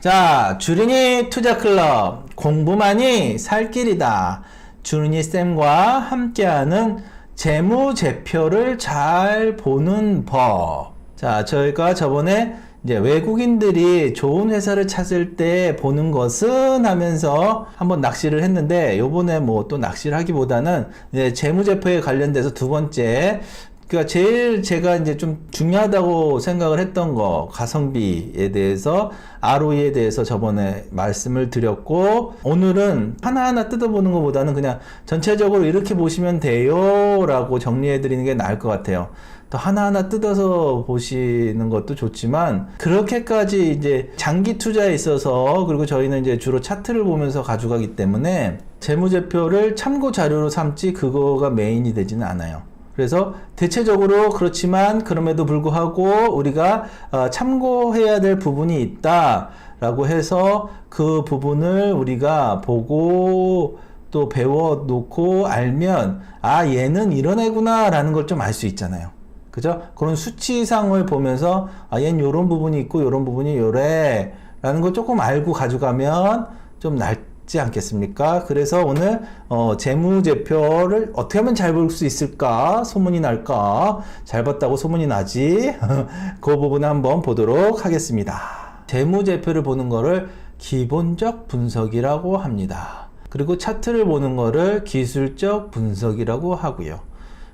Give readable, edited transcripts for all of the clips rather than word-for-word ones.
자, 주린이 투자클럽 공부만이 살 길이다. 주린이 쌤과 함께하는 재무제표를 잘 보는 법. 자, 저희가 저번에 이제 외국인들이 좋은 회사를 찾을 때 보는 것은 하면서 한번 낚시를 했는데, 요번에 뭐 또 낚시를 하기보다는 이제 재무제표에 관련돼서 두 번째, 그러니까 제일 제가 이제 좀 중요하다고 생각을 했던 거, 가성비에 대해서, ROE에 대해서 저번에 말씀을 드렸고, 오늘은 하나하나 뜯어보는 것보다는 그냥 전체적으로 이렇게 보시면 돼요 라고 정리해 드리는 게 나을 것 같아요. 또 하나하나 뜯어서 보시는 것도 좋지만, 그렇게까지 이제 장기 투자에 있어서, 그리고 저희는 이제 주로 차트를 보면서 가져가기 때문에 재무제표를 참고 자료로 삼지 그거가 메인이 되지는 않아요. 그래서 대체적으로 그렇지만 그럼에도 불구하고 우리가 참고해야 될 부분이 있다 라고 해서 그 부분을 우리가 보고 또 배워 놓고 알면, 아, 얘는 이런 애구나 라는 걸 좀 알 수 있잖아요. 그죠? 그런 수치상을 보면서, 아, 얘는 요런 부분이 있고 요런 부분이 요래 라는 걸 조금 알고 가져가면 좀 낫지 않겠습니까? 그래서 오늘 재무제표를 어떻게 하면 잘 볼 수 있을까? 소문이 날까? 잘 봤다고 소문이 나지? 그 부분을 한번 보도록 하겠습니다. 재무제표를 보는 거를 기본적 분석이라고 합니다. 그리고 차트를 보는 거를 기술적 분석이라고 하고요.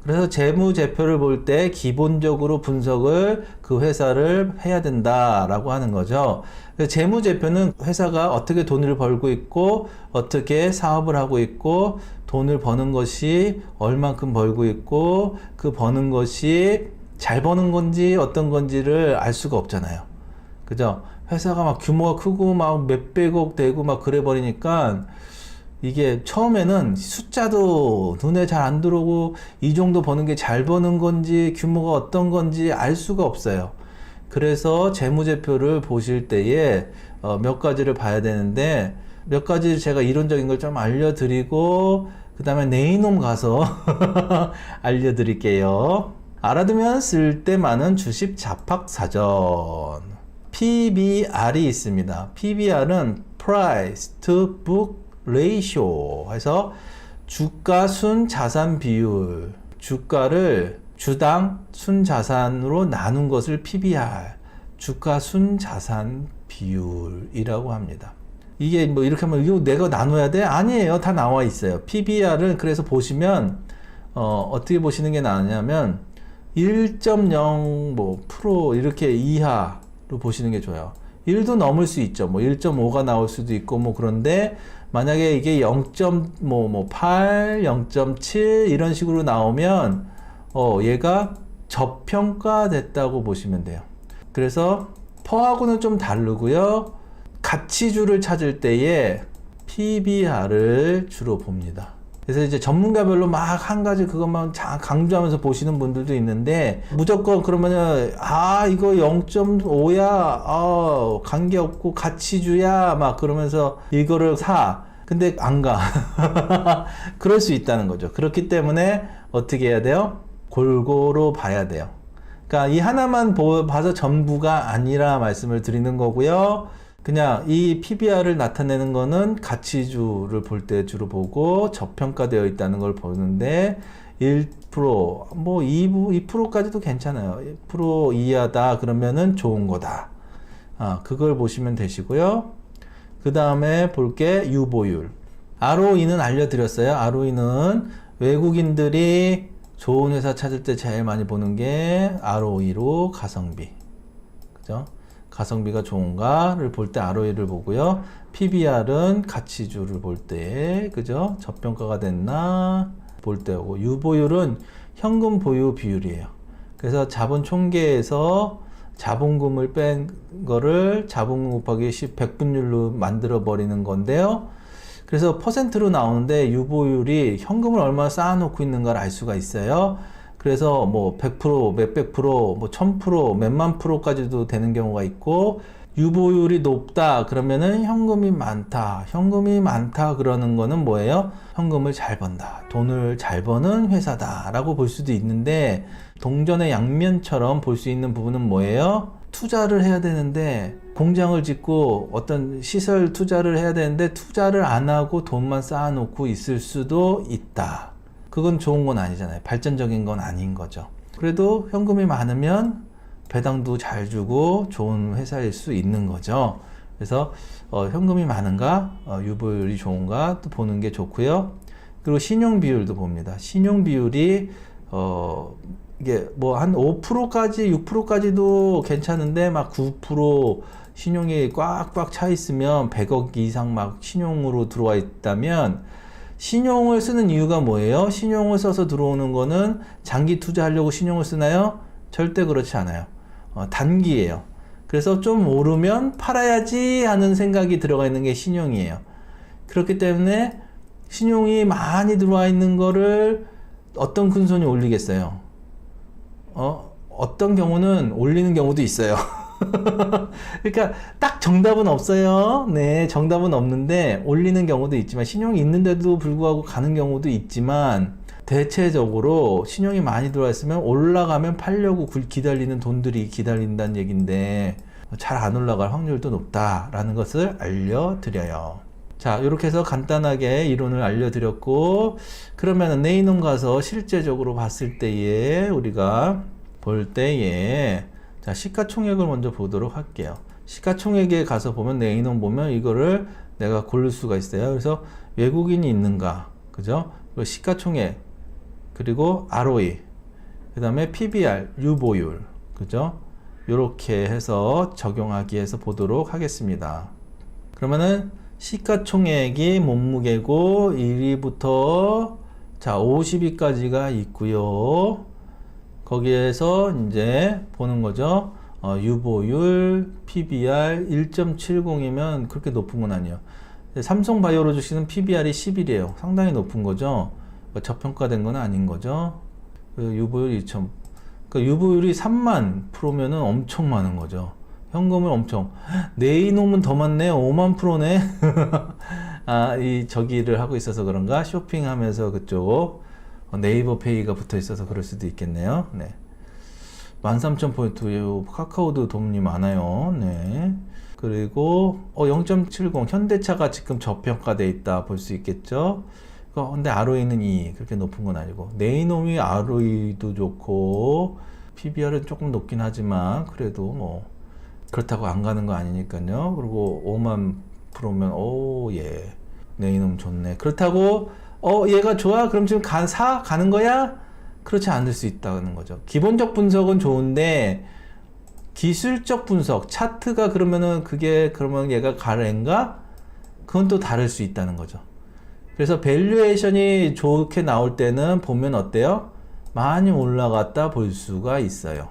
그래서 재무제표를 볼 때 기본적으로 분석을 그 회사를 해야 된다라고 하는 거죠. 재무제표는 회사가 어떻게 돈을 벌고 있고 어떻게 사업을 하고 있고 돈을 버는 것이 얼만큼 벌고 있고 그 버는 것이 잘 버는 건지 어떤 건지를 알 수가 없잖아요. 그죠? 회사가 막 규모가 크고 막 몇백억 되고 막 그래 버리니까 이게 처음에는 숫자도 눈에 잘 안 들어오고 이 정도 버는 게 잘 버는 건지 규모가 어떤 건지 알 수가 없어요. 그래서 재무제표를 보실 때에 몇 가지를 봐야 되는데, 몇 가지 제가 이론적인 걸 좀 알려드리고 그 다음에 네이놈 가서 알려드릴게요. 알아두면 쓸 때 많은 주식 잡학사전. PBR이 있습니다. PBR은 Price to Book Ratio 해서 주가 순 자산 비율, 주가를 주당 순 자산으로 나눈 것을 PBR, 주가 순 자산 비율이라고 합니다. 이게 뭐 이렇게 하면 이거 내가 나눠야 돼? 아니에요. 다 나와 있어요. PBR은 그래서 보시면 어떻게 보시는 게 나으냐면 1.0 뭐 프로 이렇게 이하로 보시는 게 좋아요. 1도 넘을 수 있죠. 뭐 1.5가 나올 수도 있고 뭐 그런데 만약에 이게 0.8, 0.7 이런 식으로 나오면 얘가 저평가됐다고 보시면 돼요. 그래서 퍼하고는 좀 다르고요. 가치주를 찾을 때에 PBR을 주로 봅니다. 그래서 이제 전문가별로 막 한 가지 그것만 강조하면서 보시는 분들도 있는데, 무조건 그러면은 이거 0.5야 관계없고 가치주야 막 그러면서 이거를 사. 근데 안 가. 그럴 수 있다는 거죠. 그렇기 때문에 어떻게 해야 돼요? 골고루 봐야 돼요. 그러니까 이 하나만 봐서 전부가 아니라 말씀을 드리는 거고요. 그냥 이 PBR을 나타내는 거는 가치주를 볼 때 주로 보고 저평가되어 있다는 걸 보는데, 1%, 뭐 2%까지도 괜찮아요. 1% 이하다 그러면은 좋은 거다. 그걸 보시면 되시고요. 그 다음에 볼 게 유보율. ROE는 알려드렸어요. ROE는 외국인들이 좋은 회사 찾을 때 제일 많이 보는 게 ROE로 가성비. 그죠? 가성비가 좋은가를 볼 때 ROE를 보고요. PBR은 가치주를 볼 때, 그죠? 저평가가 됐나 볼 때고, 유보율은 현금 보유 비율이에요. 그래서 자본 총계에서 자본금을 뺀 거를 자본금 곱하기 10 100분율로 만들어 버리는 건데요. 그래서 퍼센트로 나오는데 유보율이 현금을 얼마나 쌓아놓고 있는가를 알 수가 있어요. 그래서 뭐 100%, 몇백 프로, 뭐 1000%, 몇만 프로까지도 되는 경우가 있고, 유보율이 높다 그러면은 현금이 많다. 현금이 많다 그러는 거는 뭐예요? 현금을 잘 번다. 돈을 잘 버는 회사다 라고 볼 수도 있는데, 동전의 양면처럼 볼 수 있는 부분은 뭐예요? 투자를 해야 되는데 공장을 짓고 어떤 시설 투자를 해야 되는데 투자를 안 하고 돈만 쌓아놓고 있을 수도 있다. 그건 좋은 건 아니잖아요. 발전적인 건 아닌 거죠. 그래도 현금이 많으면 배당도 잘 주고 좋은 회사일 수 있는 거죠. 그래서 현금이 많은가, 유보율이 좋은가 또 보는 게 좋고요. 그리고 신용 비율도 봅니다. 신용 비율이 이게 뭐 한 5%까지 6%까지도 괜찮은데 막 9% 신용이 꽉꽉 차 있으면 100억 이상 막 신용으로 들어와 있다면 신용을 쓰는 이유가 뭐예요? 신용을 써서 들어오는 거는 장기 투자하려고 신용을 쓰나요? 절대 그렇지 않아요. 단기예요. 그래서 좀 오르면 팔아야지 하는 생각이 들어가 있는 게 신용이에요. 그렇기 때문에 신용이 많이 들어와 있는 거를 어떤 큰손이 올리겠어요? 어떤 경우는 올리는 경우도 있어요. 그러니까 딱 정답은 없어요. 네, 정답은 없는데 올리는 경우도 있지만 신용이 있는데도 불구하고 가는 경우도 있지만 대체적으로 신용이 많이 들어와 있으면 올라가면 팔려고 기다리는 돈들이 기다린다는 얘기인데 잘 안 올라갈 확률도 높다라는 것을 알려드려요. 자, 이렇게 해서 간단하게 이론을 알려드렸고, 그러면 네이놈 가서 실제적으로 봤을 때에 우리가 볼 때에 자, 시가총액을 먼저 보도록 할게요. 시가총액에 가서 보면 네이놈 보면 이거를 내가 고를 수가 있어요. 그래서 외국인이 있는가, 그죠? 그리고 시가총액, 그리고 ROE, 그 다음에 PBR, 유보율, 그죠? 요렇게 해서 적용하기 위해서 보도록 하겠습니다. 그러면은 시가총액이 몸무게고 1위부터 자 50위까지가 있고요. 거기에서 이제 보는 거죠. 유보율, PBR 1.70이면 그렇게 높은 건 아니에요. 삼성바이오로 주식은 PBR이 11이에요. 상당히 높은 거죠. 저평가된 건 아닌 거죠. 유보율 2점. 그러니까 유보율이 3만 프로면은 엄청 많은 거죠. 현금을 엄청. 네이놈은 더 많네. 5만 프로네. 아, 이 저기를 하고 있어서 그런가? 쇼핑하면서 그쪽 네이버 페이가 붙어 있어서 그럴 수도 있겠네요. 네. 13,000포인트. 카카오도 돈이 많아요. 네. 그리고 0.70 현대차가 지금 저평가돼 있다 볼 수 있겠죠. 근데 ROE는 2 그렇게 높은 건 아니고 네이놈이 ROE도 좋고 PBR은 조금 높긴 하지만 그래도 뭐 그렇다고 안 가는 거 아니니까요. 그리고 5만 프로면 예 네이놈 좋네. 그렇다고 얘가 좋아? 그럼 지금 가는 거야? 그렇지 않을 수 있다는 거죠. 기본적 분석은 좋은데 기술적 분석 차트가 그러면은 그러면 얘가 가래인가? 그건 또 다를 수 있다는 거죠. 그래서 밸류에이션이 좋게 나올 때는 보면 어때요? 많이 올라갔다 볼 수가 있어요.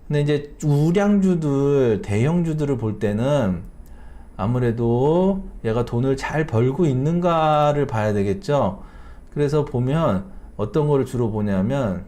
근데 이제 우량주들, 대형주들을 볼 때는 아무래도 얘가 돈을 잘 벌고 있는가를 봐야 되겠죠. 그래서 보면 어떤 거를 주로 보냐면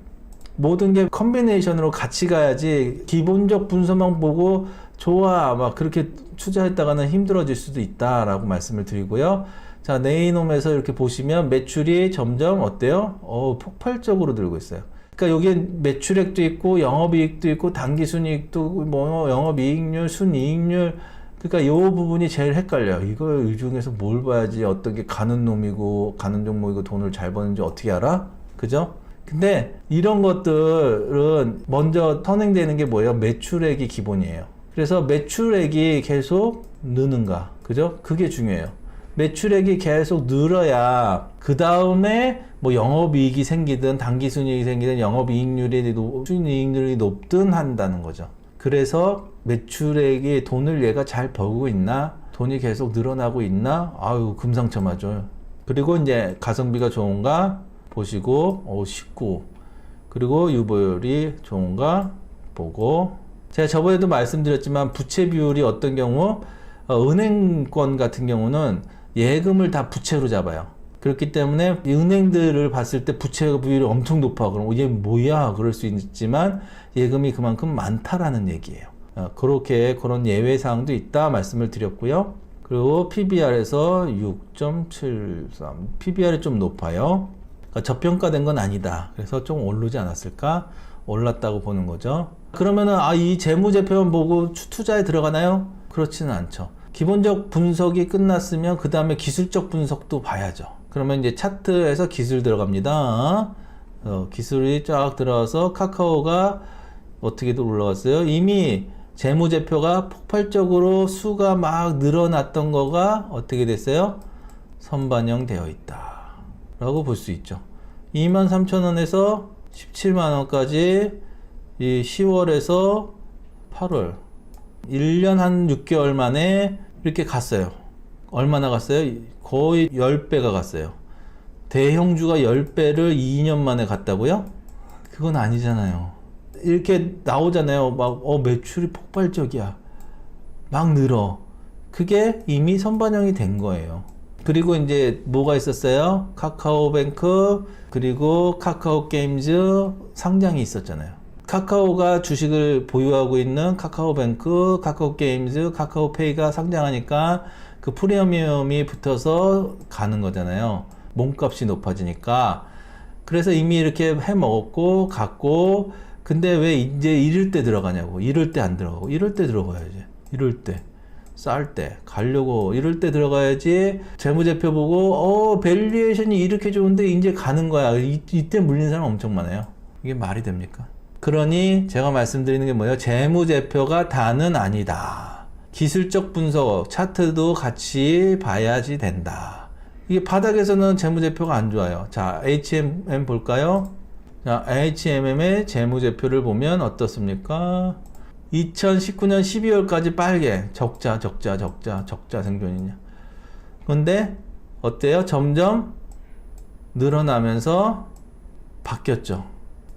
모든 게 컨비네이션으로 같이 가야지 기본적 분석만 보고 좋아 막 그렇게 투자했다가는 힘들어질 수도 있다라고 말씀을 드리고요. 자, 네이놈에서 이렇게 보시면 매출이 점점 어때요? 폭발적으로 늘고 있어요. 그러니까 여기에 매출액도 있고 영업이익도 있고 단기순이익도 뭐 영업이익률, 순이익률 그러니까 이 부분이 제일 헷갈려요. 이거 이 중에서 뭘 봐야지 어떤 게 가는 놈이고 가는 종목이고 돈을 잘 버는지 어떻게 알아? 그죠? 근데 이런 것들은 먼저 선행되는 게 뭐예요? 매출액이 기본이에요. 그래서 매출액이 계속 느는가, 그죠? 그게 중요해요. 매출액이 계속 늘어야 그 다음에 뭐 영업이익이 생기든 단기순이익이 생기든 영업이익률이 순이익률이 높든 한다는 거죠. 그래서 매출액이 돈을 얘가 잘 벌고 있나? 돈이 계속 늘어나고 있나? 아유 금상첨화죠. 그리고 이제 가성비가 좋은가? 보시고 19 그리고 유보율이 좋은가? 보고 제가 저번에도 말씀드렸지만 부채 비율이 어떤 경우 은행권 같은 경우는 예금을 다 부채로 잡아요. 그렇기 때문에 은행들을 봤을 때 부채 비율이 엄청 높아. 그럼 이게 뭐야? 그럴 수 있지만 예금이 그만큼 많다라는 얘기예요. 그런 예외 사항도 있다 말씀을 드렸고요. 그리고 PBR에서 6.73 PBR이 좀 높아요. 그러니까 저평가된 건 아니다. 그래서 좀 오르지 않았을까? 올랐다고 보는 거죠. 그러면은 이 재무제표만 보고 투자에 들어가나요? 그렇지는 않죠. 기본적 분석이 끝났으면 그 다음에 기술적 분석도 봐야죠. 그러면 이제 차트에서 기술 들어갑니다. 기술이 쫙 들어와서 카카오가 어떻게 올라갔어요? 이미 재무제표가 폭발적으로 수가 막 늘어났던 거가 어떻게 됐어요? 선반영 되어 있다 라고 볼 수 있죠. 23,000원에서 17만원까지 이 10월에서 8월 1년 한 6개월 만에 이렇게 갔어요. 얼마나 갔어요? 거의 10배가 갔어요. 대형주가 10배를 2년 만에 갔다고요? 그건 아니잖아요. 이렇게 나오잖아요. 막 매출이 폭발적이야. 막 늘어. 그게 이미 선반영이 된 거예요. 그리고 이제 뭐가 있었어요? 카카오뱅크 그리고 카카오게임즈 상장이 있었잖아요. 카카오가 주식을 보유하고 있는 카카오뱅크, 카카오게임즈, 카카오페이가 상장하니까 그 프리미엄이 붙어서 가는 거잖아요. 몸값이 높아지니까. 그래서 이미 이렇게 해 먹었고 갔고, 근데 왜 이제 이럴 때 들어가냐고. 이럴 때 안 들어가고. 이럴 때 들어가야지. 이럴 때. 쌀 때 가려고 이럴 때 들어가야지. 재무제표 보고 밸류에이션이 이렇게 좋은데 이제 가는 거야. 이때 물리는 사람 엄청 많아요. 이게 말이 됩니까? 그러니 제가 말씀드리는 게 뭐예요? 재무제표가 다는 아니다. 기술적 분석, 차트도 같이 봐야지 된다. 이게 바닥에서는 재무제표가 안 좋아요. 자, HMM 볼까요? 자, HMM의 재무제표를 보면 어떻습니까? 2019년 12월까지 빨개. 적자 생존이냐. 근데 어때요? 점점 늘어나면서 바뀌었죠.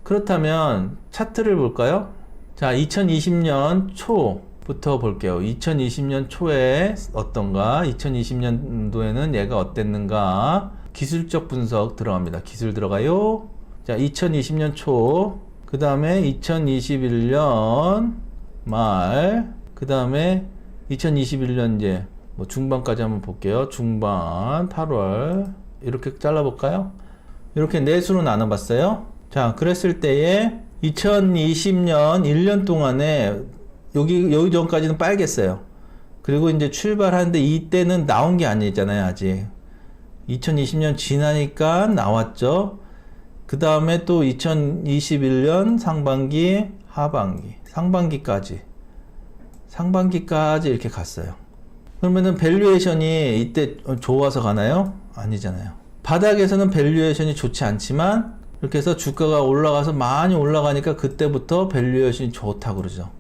그렇다면 차트를 볼까요? 자, 2020년 초부터 볼게요. 2020년 초에 어떤가? 2020년도에는 얘가 어땠는가? 기술적 분석 들어갑니다. 기술 들어가요. 자, 2020년 초, 그 다음에 2021년 말, 그 다음에 2021년 이제 뭐 중반까지 한번 볼게요. 중반 8월 이렇게 잘라볼까요? 이렇게 내수로 나눠봤어요. 자, 그랬을 때에 2020년 1년 동안에 여기 전까지는 빨갰어요. 그리고 이제 출발하는데 이때는 나온 게 아니잖아요, 아직. 2020년 지나니까 나왔죠. 그 다음에 또 2021년 상반기, 하반기, 상반기까지 이렇게 갔어요. 그러면은 밸류에이션이 이때 좋아서 가나요? 아니잖아요. 바닥에서는 밸류에이션이 좋지 않지만 이렇게 해서 주가가 올라가서 많이 올라가니까 그때부터 밸류에이션이 좋다고 그러죠.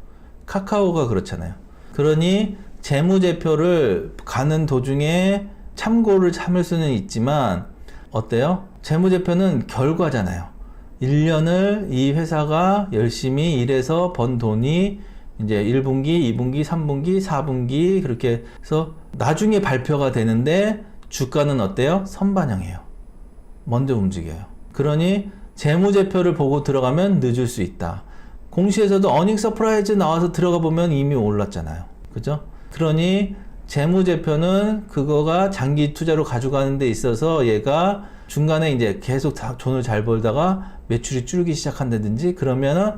카카오가 그렇잖아요. 그러니 재무제표를 가는 도중에 참고를 참을 수는 있지만 어때요? 재무제표는 결과잖아요. 1년을 이 회사가 열심히 일해서 번 돈이 이제 1분기, 2분기, 3분기, 4분기 그렇게 해서 나중에 발표가 되는데 주가는 어때요? 선반영해요. 먼저 움직여요. 그러니 재무제표를 보고 들어가면 늦을 수 있다. 공시에서도 어닝 서프라이즈 나와서 들어가 보면 이미 올랐잖아요. 그죠? 그러니 재무제표는 그거가 장기 투자로 가져가는 데 있어서 얘가 중간에 이제 계속 돈을 잘 벌다가 매출이 줄기 시작한다든지 그러면은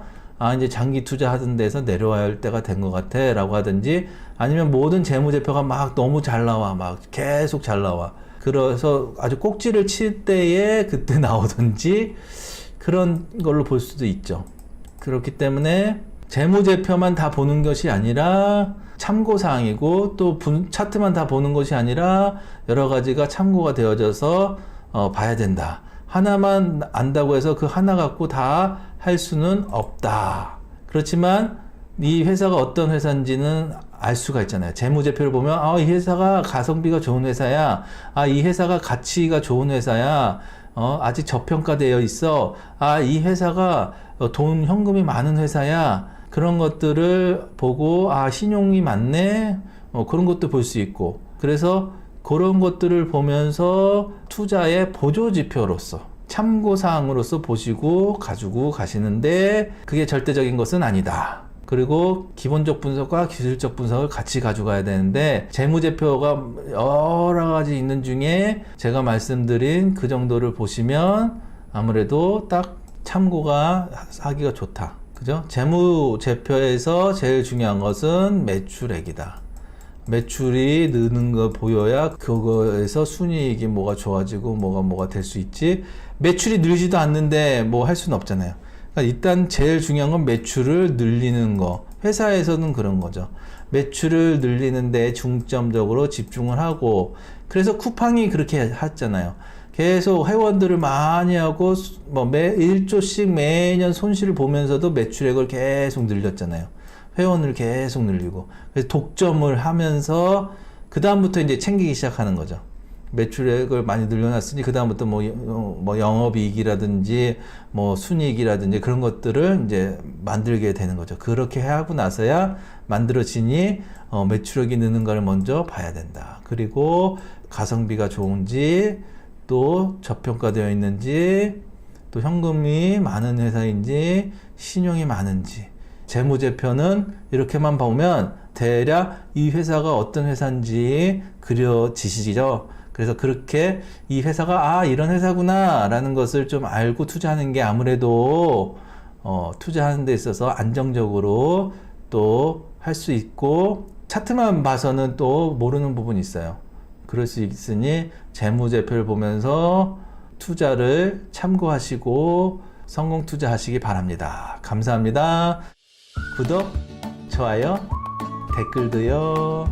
이제 장기 투자하던 데서 내려와야 할 때가 된 것 같아 라고 하든지 아니면 모든 재무제표가 막 너무 잘 나와. 막 계속 잘 나와. 그래서 아주 꼭지를 칠 때에 그때 나오든지 그런 걸로 볼 수도 있죠. 그렇기 때문에 재무제표만 다 보는 것이 아니라 참고사항이고 또 차트만 다 보는 것이 아니라 여러 가지가 참고가 되어져서 봐야 된다. 하나만 안다고 해서 그 하나 갖고 다 할 수는 없다. 그렇지만 이 회사가 어떤 회사인지는 알 수가 있잖아요. 재무제표를 보면 이 회사가 가성비가 좋은 회사야. 이 회사가 가치가 좋은 회사야. 아직 저평가되어 있어. 이 회사가 돈 현금이 많은 회사야. 그런 것들을 보고 신용이 많네. 그런 것도 볼 수 있고. 그래서 그런 것들을 보면서 투자의 보조지표로서 참고사항으로서 보시고 가지고 가시는데 그게 절대적인 것은 아니다. 그리고 기본적 분석과 기술적 분석을 같이 가져가야 되는데 재무제표가 여러 가지 있는 중에 제가 말씀드린 그 정도를 보시면 아무래도 딱 참고가 하기가 좋다. 그죠? 재무제표에서 제일 중요한 것은 매출액이다. 매출이 느는 거 보여야 그거에서 순이익이 뭐가 좋아지고 뭐가 될 수 있지. 매출이 늘지도 않는데 뭐 할 수는 없잖아요. 그러니까 일단 제일 중요한 건 매출을 늘리는 거. 회사에서는 그런 거죠. 매출을 늘리는 데 중점적으로 집중을 하고, 그래서 쿠팡이 그렇게 했잖아요. 계속 회원들을 많이 하고 매 1조씩 매년 손실을 보면서도 매출액을 계속 늘렸잖아요. 회원을 계속 늘리고, 그래서 독점을 하면서 그 다음부터 이제 챙기기 시작하는 거죠. 매출액을 많이 늘려놨으니 그 다음부터 뭐 영업이익이라든지 뭐 순이익이라든지 그런 것들을 이제 만들게 되는 거죠. 그렇게 하고 나서야 만들어지니 매출액이 느는가를 먼저 봐야 된다. 그리고 가성비가 좋은지, 또 저평가되어 있는지, 또 현금이 많은 회사인지, 신용이 많은지. 재무제표는 이렇게만 보면 대략 이 회사가 어떤 회사인지 그려지시죠. 그래서 그렇게 이 회사가 이런 회사구나 라는 것을 좀 알고 투자하는 게 아무래도 투자하는 데 있어서 안정적으로 또 할 수 있고, 차트만 봐서는 또 모르는 부분이 있어요. 그럴 수 있으니 재무제표를 보면서 투자를 참고하시고 성공 투자하시기 바랍니다. 감사합니다. 구독, 좋아요, 댓글도요.